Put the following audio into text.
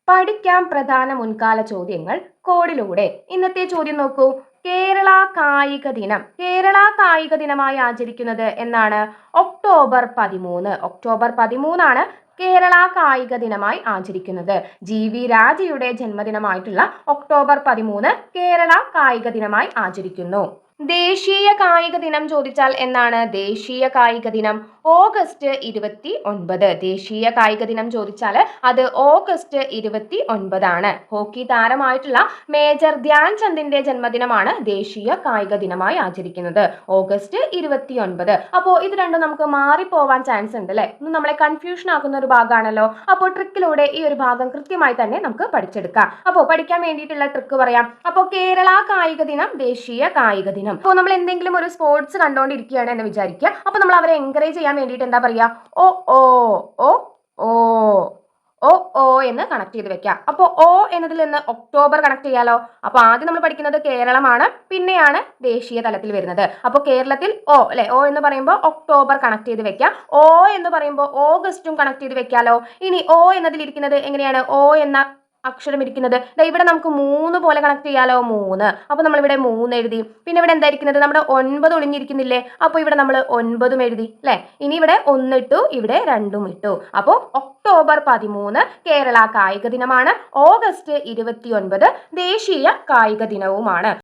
പഠിക്കാം പ്രധാന മുൻകാല ചോദ്യങ്ങൾ കോഡിലൂടെ. ഇന്നത്തെ ചോദ്യം നോക്കൂ. കേരള കായിക ദിനം ദിനമായി ആചരിക്കുന്നത് എന്നാണ്? ഒക്ടോബർ 13. ഒക്ടോബർ 13 കേരള കായിക ദിനമായി ആചരിക്കുന്നത്. GV രാജയുടെ ജന്മദിനമായിട്ടുള്ള ഒക്ടോബർ 13 കേരള കായിക ദിനമായി ആചരിക്കുന്നു. ദേശീയ കായിക ദിനം ചോദിച്ചാൽ എന്നാണ്? ദേശീയ കായിക ദിനം ഓഗസ്റ്റ് 29. ദേശീയ കായിക ദിനം ചോദിച്ചാൽ അത് ഓഗസ്റ്റ് 29 ഹോക്കി താരമായിട്ടുള്ള മേജർ ധ്യാൻ ചന്ദിന്റെ ജന്മദിനമാണ് ദേശീയ കായിക ദിനമായി ആചരിക്കുന്നത്. ഓഗസ്റ്റ് 29. അപ്പോൾ ഇത് രണ്ടും നമുക്ക് മാറിപ്പോവാൻ ചാൻസ് ഉണ്ട് അല്ലെ? ഇത് നമ്മളെ കൺഫ്യൂഷൻ ആക്കുന്ന ഒരു ഭാഗമാണല്ലോ. അപ്പോൾ ട്രിക്കിലൂടെ ഈ ഒരു ഭാഗം കൃത്യമായി തന്നെ നമുക്ക് പഠിച്ചെടുക്കാം. അപ്പോൾ പഠിക്കാൻ വേണ്ടിയിട്ടുള്ള ട്രിക്ക് പറയാം. അപ്പോൾ കേരള കായിക ദിനം, ദേശീയ കായിക ദിനം. അപ്പോൾ നമ്മൾ എന്തെങ്കിലും ഒരു സ്പോർട്സ് കണ്ടുകൊണ്ടിരിക്കുകയാണ് എന്ന് വിചാരിക്കുക. അപ്പോൾ നമ്മൾ അവരെ എൻകറേജ് ചെയ്യാൻ വേണ്ടിയിട്ട് എന്താ പറയാ? ഓ ഓ ഓ ഓ ഓ ഓ എന്ന് കണക്ട് ചെയ്ത് വെക്കാം. അപ്പോൾ ഓ എന്നതിൽ നിന്ന് ഒക്ടോബർ കണക്ട് ചെയ്യാലോ. അപ്പോൾ ആദ്യം നമ്മൾ പഠിക്കുന്നത് കേരളമാണ്, പിന്നെയാണ് ദേശീയ തലത്തിൽ വരുന്നത്. അപ്പോൾ കേരളത്തിൽ ഓ അല്ലെ? ഓ എന്ന് പറയുമ്പോൾ ഒക്ടോബർ കണക്ട് ചെയ്ത് വെക്കാം. ഓ എന്ന് പറയുമ്പോൾ ഓഗസ്റ്റും കണക്ട് ചെയ്ത് വെക്കാലോ. ഇനി ഓ എന്നതിൽ ഇരിക്കുന്നത് എങ്ങനെയാണ്? ഓ എന്ന അക്ഷരം ഇരിക്കുന്നത് ഇവിടെ നമുക്ക് 3 പോലെ കണക്ട് ചെയ്യാലോ. 3. അപ്പോൾ നമ്മൾ ഇവിടെ 3 എഴുതി. പിന്നെ ഇവിടെ എന്തായിരിക്കുന്നത്? നമ്മുടെ 9 ഒളിഞ്ഞിരിക്കുന്നില്ലേ? അപ്പോൾ ഇവിടെ നമ്മൾ 9 എഴുതി അല്ലെ? ഇനി ഇവിടെ 1 ഇട്ടു, ഇവിടെ 2 ഇട്ടു. അപ്പോൾ ഒക്ടോബർ 13 കേരള കായിക ദിനമാണ്. ഓഗസ്റ്റ് 29 ദേശീയ കായിക ദിനവുമാണ്.